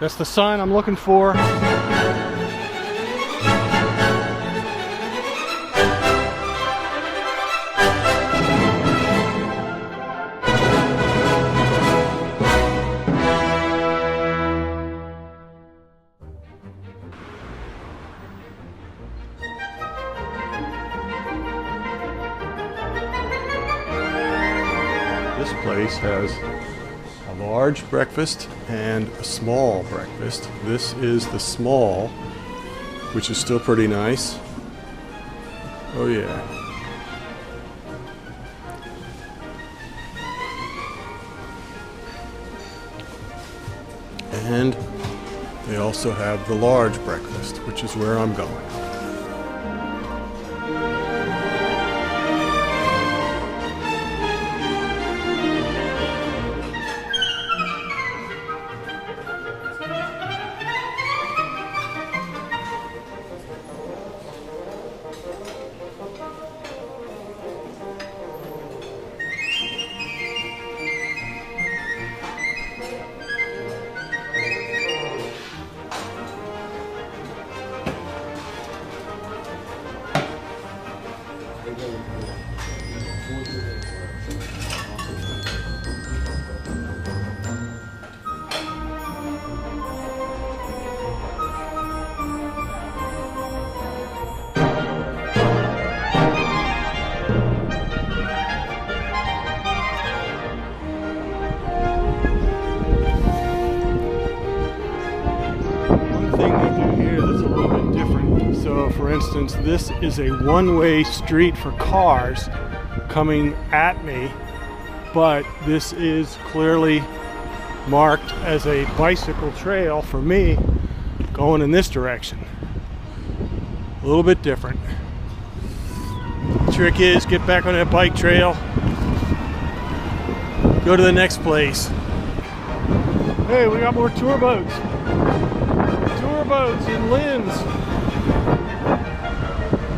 That's the sign I'm looking for. This place has a large breakfast and a small breakfast. This is the small, which is still pretty nice. Oh yeah. And they also have the large breakfast, which is where I'm going. So for instance, this is a one-way street for cars coming at me, but this is clearly marked as a bicycle trail for me going in this direction. A little bit different. The trick is get back on that bike trail, go to the next place. Hey, we got more tour boats. Tour boats in Linz.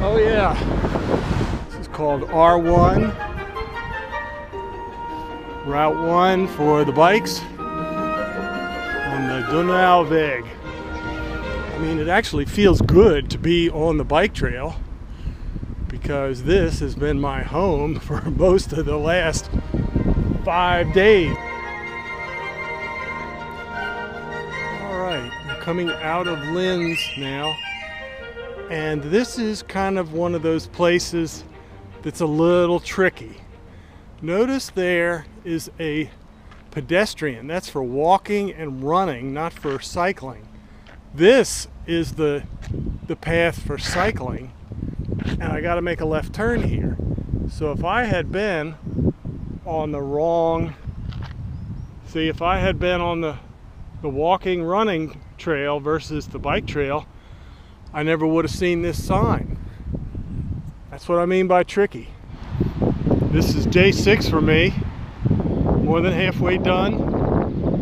Oh yeah, this is called R1, Route 1 for the bikes on the Donau Weg. I mean, it actually feels good to be on the bike trail because this has been my home for most of the last 5 days. All right, we're coming out of Linz now. And this is kind of one of those places that's a little tricky. Notice there is a pedestrian. That's for walking and running, not for cycling. This is the path for cycling, and I got to make a left turn here. So if I had been on the wrong, see, if I had been on the walking running trail versus the bike trail, I never would have seen this sign. That's what I mean by tricky. This is day 6 for me. More than halfway done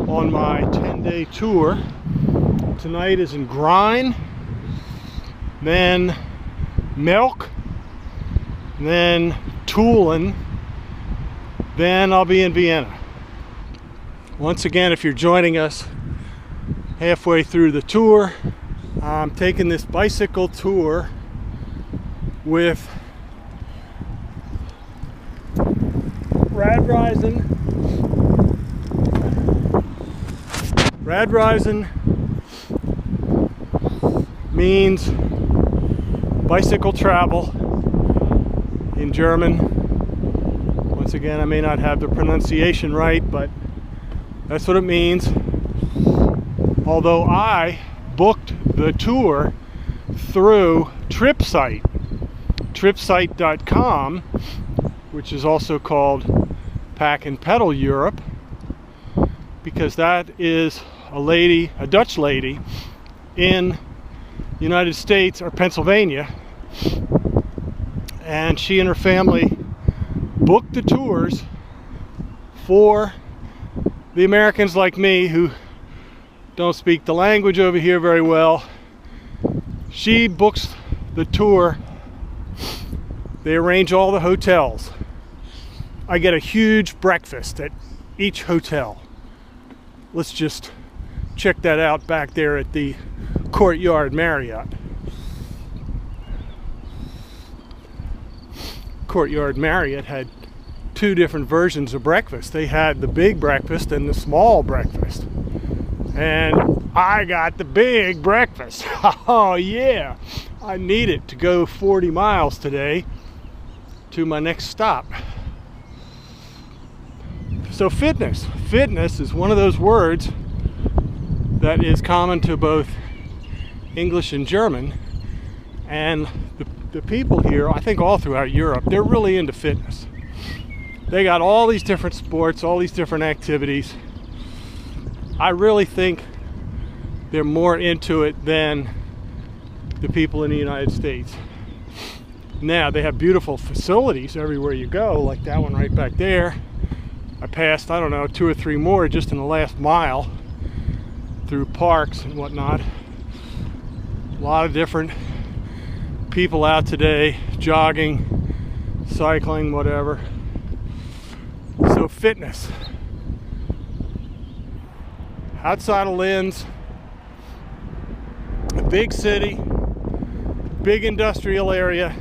on my 10-day tour. Tonight is in Grein, then Melk, then Tulln, then I'll be in Vienna. Once again, if you're joining us halfway through the tour, I'm taking this bicycle tour with Radreisen. Radreisen means bicycle travel in German. Once again, I may not have the pronunciation right, but that's what it means. Although I booked the tour through tripsite.com, which is also called Pack and Pedal Europe, because that is a Dutch lady in the United States or Pennsylvania, and she and her family booked the tours for the Americans like me who don't speak the language over here very well. She books the tour. They arrange all the hotels. I get a huge breakfast at each hotel. Let's just check that out back there at the Courtyard Marriott. Courtyard Marriott had two different versions of breakfast. They had the big breakfast and the small breakfast. And I got the big breakfast. Oh yeah, I need it to go 40 miles today to my next stop. So fitness is one of those words that is common to both English and German, and the people here, I think all throughout Europe, they're really into fitness. They got all these different sports, all these different activities. I really think they're more into it than the people in the United States. Now, they have beautiful facilities everywhere you go, like that one right back there. I passed, I don't know, 2 or 3 more just in the last mile through parks and whatnot. A lot of different people out today, jogging, cycling, whatever. So fitness. Outside of Linz, a big city, big industrial area,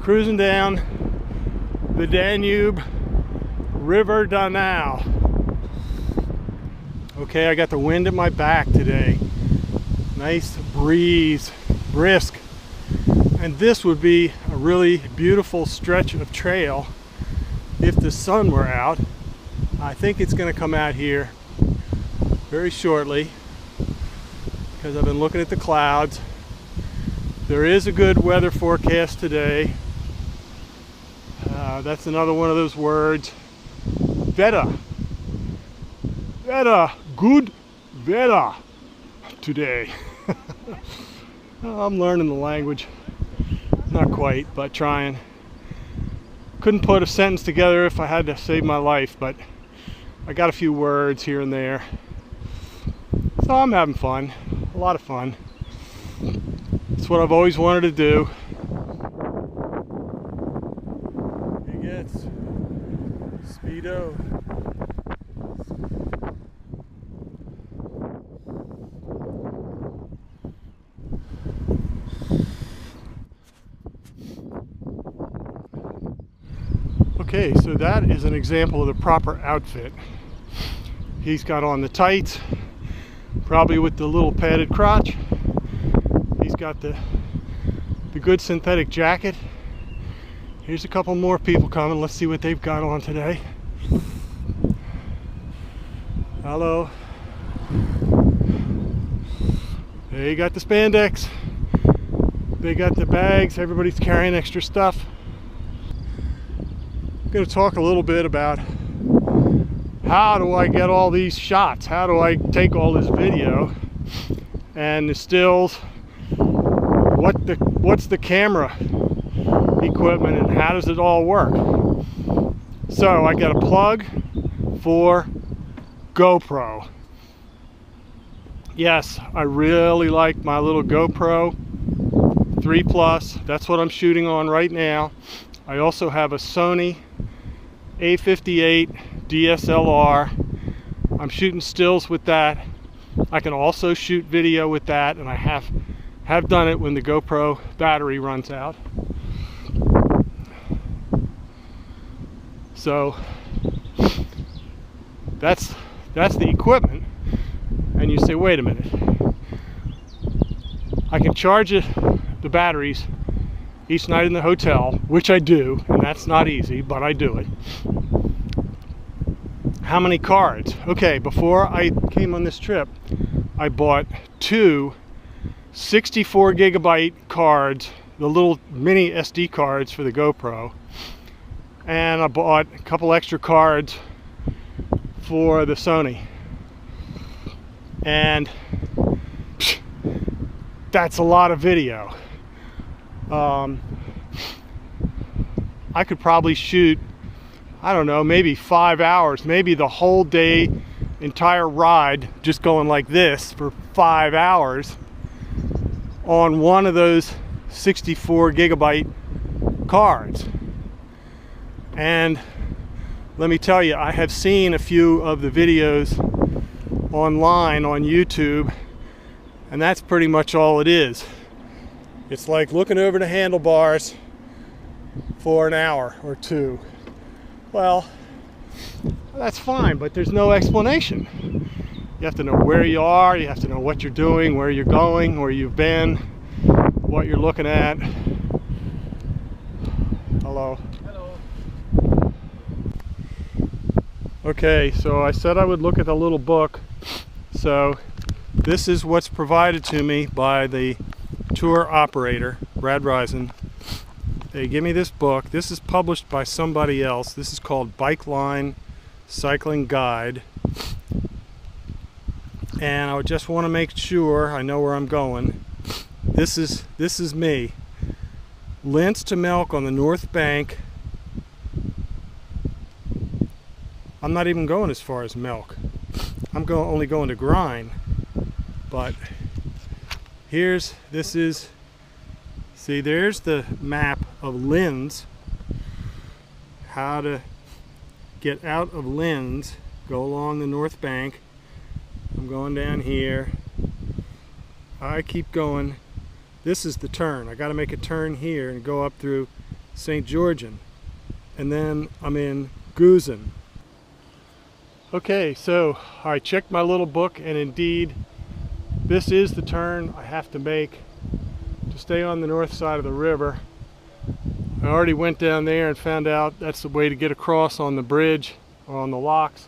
cruising down the Danube River Donau. Okay, I got the wind at my back today. Nice breeze, brisk. And this would be a really beautiful stretch of trail if the sun were out. I think it's going to come out here very shortly because I've been looking at the clouds. There is a good weather forecast today. That's another one of those words. Wetter. Wetter. Good wetter today. I'm learning the language. Not quite, but trying. Couldn't put a sentence together if I had to save my life, but I got a few words here and there. So I'm having fun. A lot of fun. It's what I've always wanted to do. It gets speedo. Okay, so that is an example of the proper outfit. He's got on the tights, probably with the little padded crotch. He's got the good synthetic jacket. Here's a couple more people coming. Let's see what they've got on today. Hello. They got the spandex. They got the bags. Everybody's carrying extra stuff. I'm going to talk a little bit about how do I get all these shots? How do I take all this video and the stills? What's the camera equipment and how does it all work? So I got a plug for GoPro. Yes, I really like my little GoPro 3 Plus. That's what I'm shooting on right now. I also have a Sony A58 DSLR. I'm shooting stills with that. I can also shoot video with that, and I have done it when the GoPro battery runs out. So that's the equipment. And you say, wait a minute, I can charge the batteries each night in the hotel, which I do, and that's not easy, but I do it. How many cards? Okay, before I came on this trip, I bought 2 64 gigabyte cards, the little mini SD cards for the GoPro, and I bought a couple extra cards for the Sony. And that's a lot of video. I could probably shoot, I don't know, maybe 5 hours, maybe the whole day, entire ride, just going like this for 5 hours on one of those 64 gigabyte cards. And let me tell you, I have seen a few of the videos online on YouTube, and that's pretty much all it is. It's like looking over the handlebars for an hour or two. Well, that's fine, but there's no explanation. You have to know where you are, you have to know what you're doing, where you're going, where you've been, what you're looking at. Hello. Hello. Okay, so I said I would look at the little book. So this is what's provided to me by the tour operator, Brad Risen. They give me this book. This is published by somebody else. This is called Bike Line Cycling Guide. And I just want to make sure I know where I'm going. This is me. Linz to Melk on the north bank. I'm not even going as far as Melk. I'm only going to Grind. But this is, see, there's the map of Linz. How to get out of Linz, go along the north bank. I'm going down here. I keep going. This is the turn. I got to make a turn here and go up through St. Georgian. And then I'm in Gusen. Okay, so I checked my little book, and indeed, this is the turn I have to make to stay on the north side of the river. I already went down there and found out that's the way to get across on the bridge or on the locks.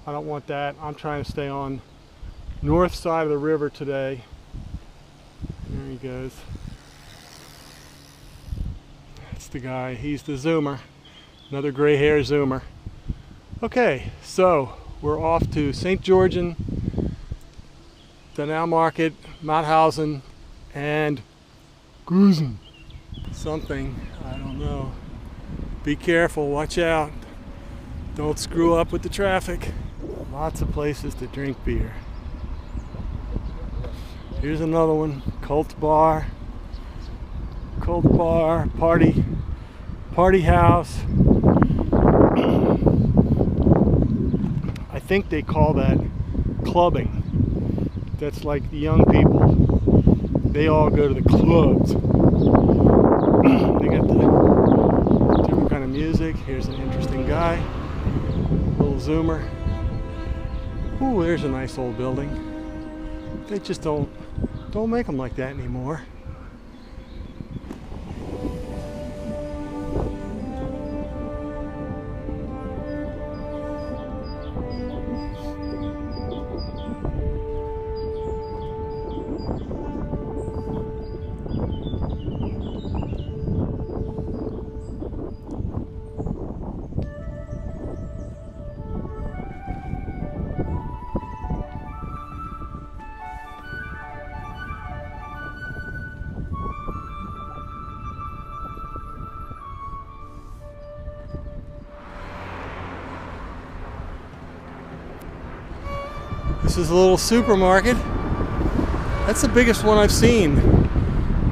I don't want that. I'm trying to stay on north side of the river today. There he goes. That's the guy. He's the zoomer. Another gray hair zoomer. Okay, so we're off to St. Georgian, Donau Market, Mauthausen, and Gusen. Something, I don't know. Be careful, watch out. Don't screw up with the traffic. Lots of places to drink beer. Here's another one, Cult Bar, Party House. I think they call that clubbing. That's like the young people. They all go to the clubs. They got the different kind of music. Here's an interesting guy. Little zoomer. Ooh, there's a nice old building. They just don't make them like that anymore. This is a little supermarket. That's the biggest one I've seen.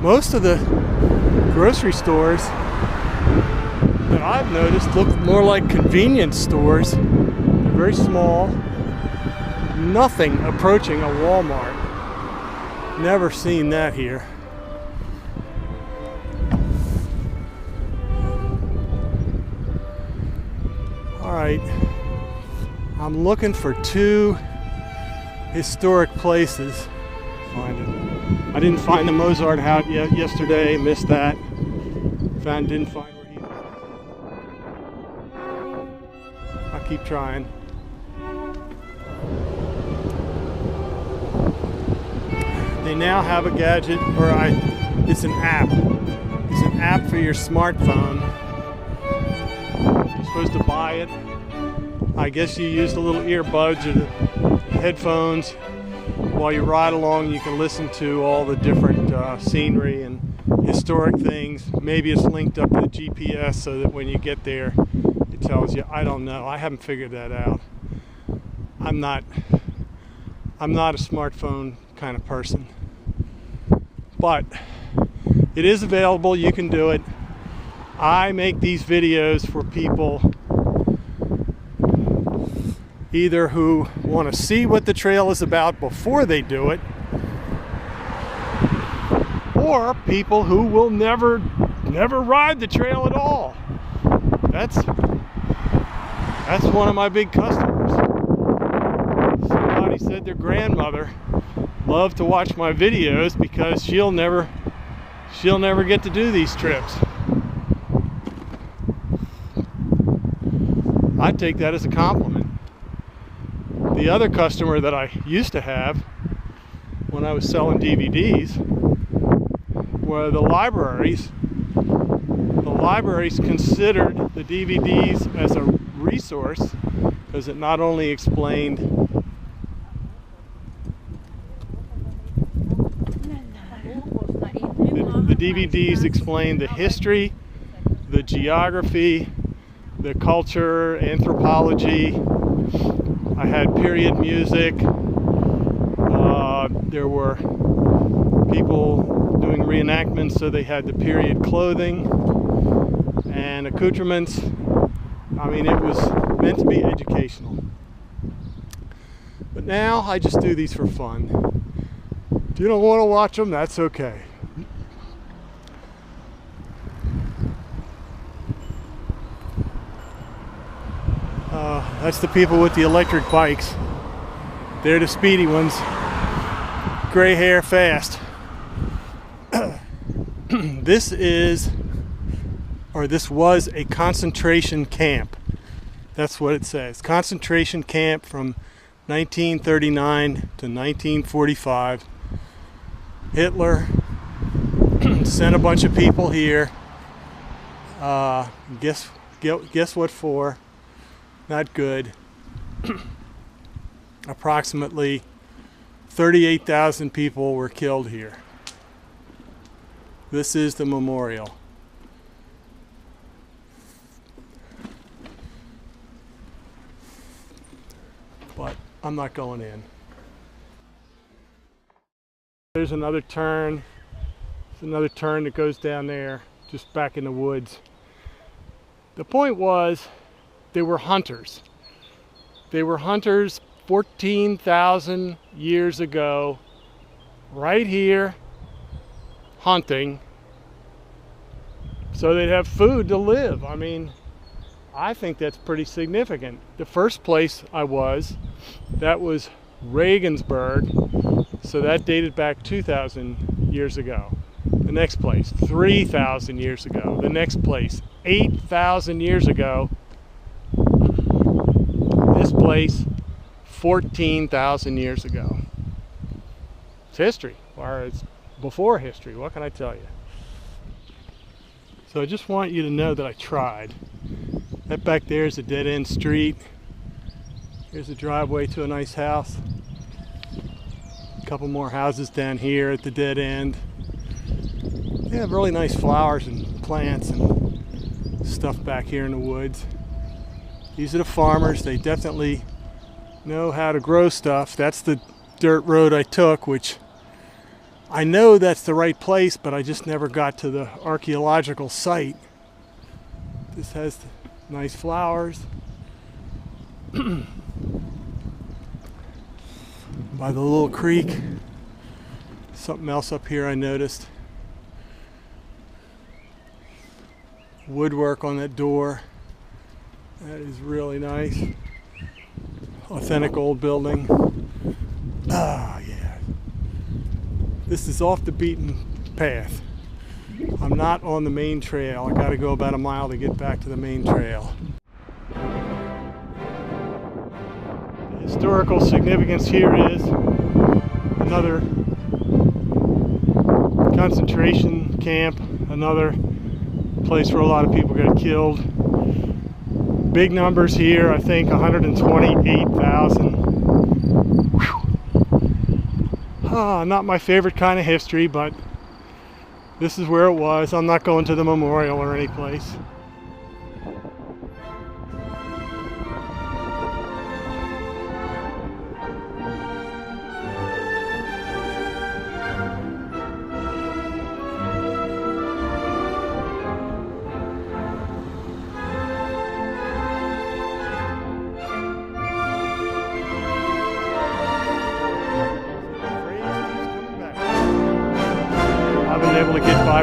Most of the grocery stores that I've noticed look more like convenience stores. They're very small. Nothing approaching a Walmart. Never seen that here. All right. I'm looking for two historic places. Find it. I didn't find the Mozart house yesterday. Missed that. Didn't find where he was. I'll keep trying. They now have a gadget, it's an app. It's an app for your smartphone. You're supposed to buy it. I guess you use the little earbuds or the headphones. While you ride along, you can listen to all the different scenery and historic things. Maybe it's linked up to the GPS so that when you get there, it tells you. I don't know. I haven't figured that out. I'm not a smartphone kind of person. But it is available. You can do it. I make these videos for people either who want to see what the trail is about before they do it, or people who will never ride the trail at all. That's one of my big customers. Somebody said their grandmother loved to watch my videos because she'll never get to do these trips. I take that as a compliment. The other customer that I used to have when I was selling DVDs were the libraries. The libraries considered the DVDs as a resource because it not only explained the DVDs explained the history, the geography, the culture, anthropology. I had period music. There were people doing reenactments, so they had the period clothing and accoutrements. I mean, it was meant to be educational. But now I just do these for fun. If you don't want to watch them, that's okay. That's the people with the electric bikes. They're the speedy ones. Gray hair fast. This was a concentration camp. That's what it says. Concentration camp from 1939 to 1945. Hitler sent a bunch of people here. Guess what for? Not good. Approximately 38,000 people were killed here. This is the memorial. But I'm not going in. There's another turn. There's another turn that goes down there, just back in the woods. The point was, they were hunters. They were hunters 14,000 years ago, right here, hunting, so they'd have food to live. I mean, I think that's pretty significant. The first place I was, that was Regensburg, so that dated back 2,000 years ago. The next place, 3,000 years ago. The next place, 8,000 years ago. This place, 14,000 years ago. It's history, or it's before history. What can I tell you? So I just want you to know that I tried. That back there is a dead-end street. Here's a driveway to a nice house. A couple more houses down here at the dead end. They have really nice flowers and plants and stuff back here in the woods. These are the farmers. They definitely know how to grow stuff. That's the dirt road I took, which I know that's the right place, but I just never got to the archaeological site. This has nice flowers. By the little creek. Something else up here I noticed. Woodwork on that door. That is really nice. Authentic old building. Ah, yeah. This is off the beaten path. I'm not on the main trail. I gotta go about a mile to get back to the main trail. The historical significance here is another concentration camp, another place where a lot of people got killed. Big numbers here, I think 128,000. Not my favorite kind of history, but this is where it was. I'm not going to the memorial or any place.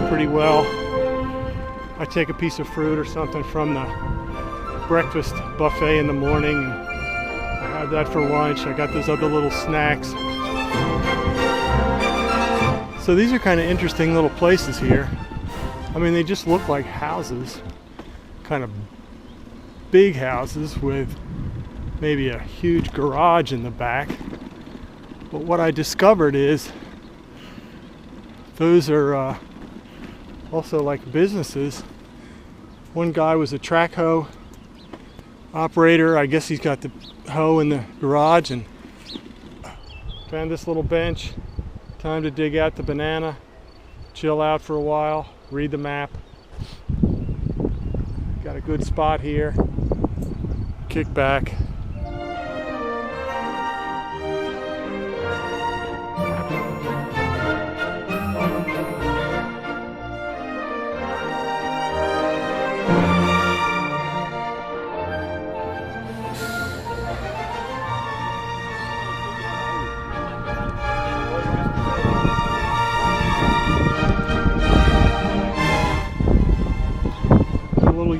by pretty well. I take a piece of fruit or something from the breakfast buffet in the morning, and I have that for lunch. I got those other little snacks. So these are kind of interesting little places here. I mean, they just look like houses, kind of big houses with maybe a huge garage in the back. But what I discovered is those are also like businesses. One guy was a track hoe operator. I guess he's got the hoe in the garage, and found this little bench. Time to dig out the banana, chill out for a while, read the map. Got a good spot here. Kick back.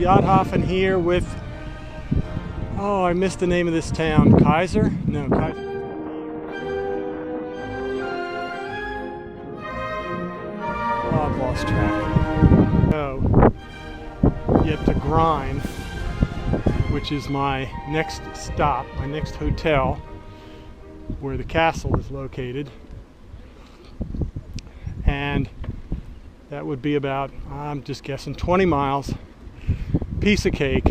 Yacht hopping here with, oh, I missed the name of this town. Kaiser? No, Kaiser. Oh, I've lost track. So, yet to Grind, which is my next stop, my next hotel, where the castle is located. And that would be about, I'm just guessing, 20 miles. Piece of cake.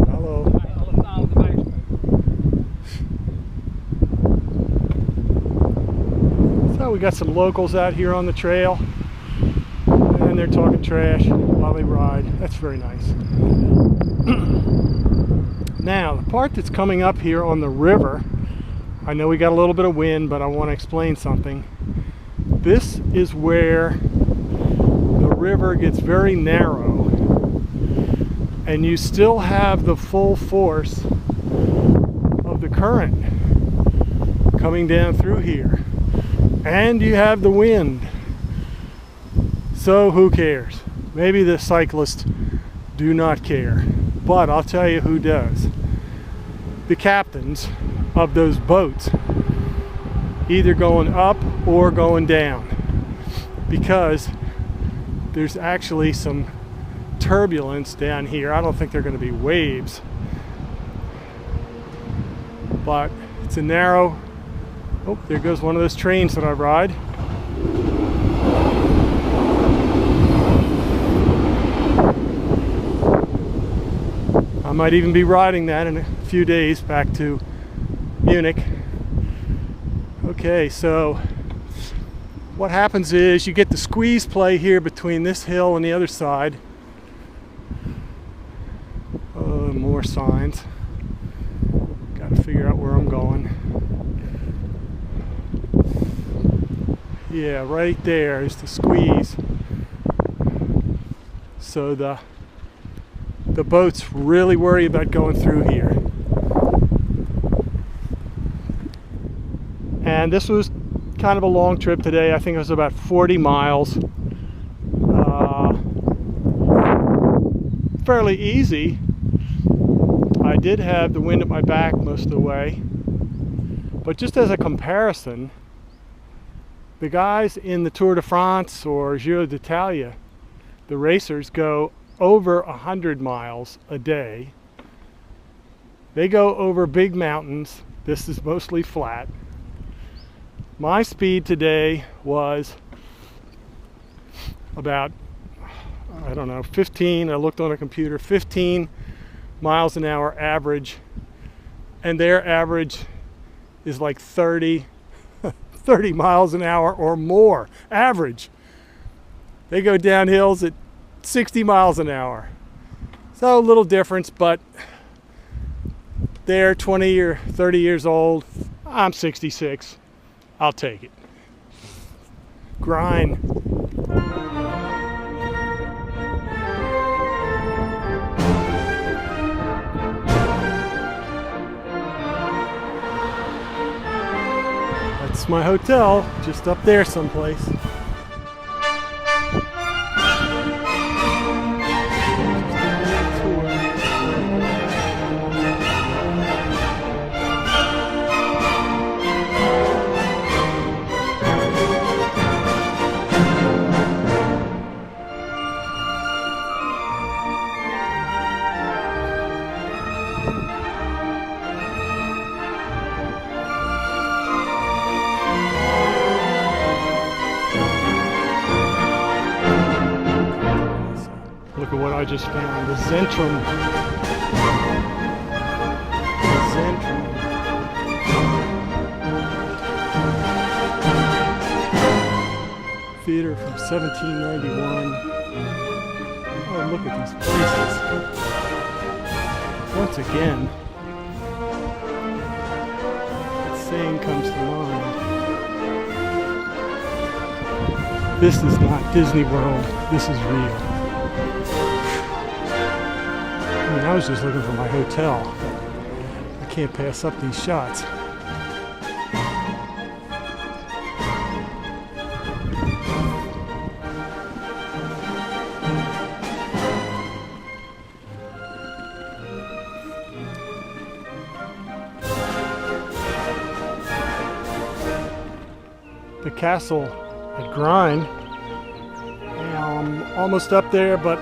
Hello. So we got some locals out here on the trail, and they're talking trash while they ride. That's very nice. Now, the part that's coming up here on the river, I know we got a little bit of wind, but I want to explain something. This is where the river gets very narrow, and you still have the full force of the current coming down through here, and you have the wind. So who cares? Maybe the cyclists do not care, but I'll tell you who does. The captains of those boats, either going up or going down, because there's actually some turbulence down here. I don't think they're going to be waves, but it's a narrow, oh, there goes one of those trains that I ride. I might even be riding that in a few days back to Munich. Okay, so what happens is you get the squeeze play here between this hill and the other side. Oh, more signs. Got to figure out where I'm going. Yeah, right there is the squeeze. So the boats really worry about going through here. And this was kind of a long trip today. I think it was about 40 miles. Fairly easy. I did have the wind at my back most of the way. But just as a comparison, the guys in the Tour de France or Giro d'Italia, the racers, go over 100 miles a day. They go over big mountains. This is mostly flat. My speed today was about, I don't know, 15, I looked on a computer, 15 miles an hour average, and their average is like 30 miles an hour or more average. They go down hills at 60 miles an hour. So a little difference, but they're 20 or 30 years old. I'm 66. I'll take it. Grind. That's my hotel, just up there someplace. Look at what I just found, the Zentrum. The Zentrum. Theater from 1791. Oh, look at these places. Once again, that saying comes to mind. This is not Disney World, this is real. I was just looking for my hotel. I can't pass up these shots. The castle at Grind. I'm almost up there, but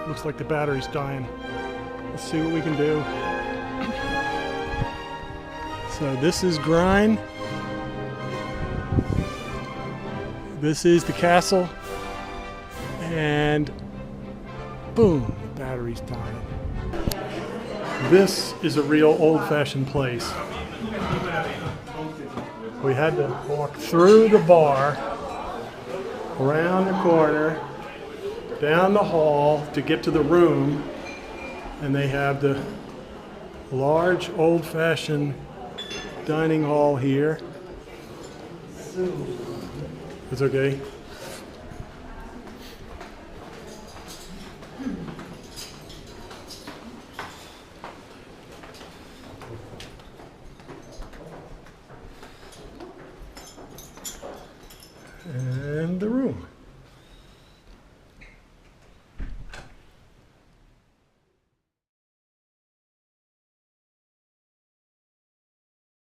looks like the battery's dying. Let's see what we can do. So this is Grind. This is the castle. And boom, the battery's dying. This is a real old-fashioned place. We had to walk through the bar, around the corner, down the hall to get to the room. And they have the large old-fashioned dining hall here. It's okay. And the room.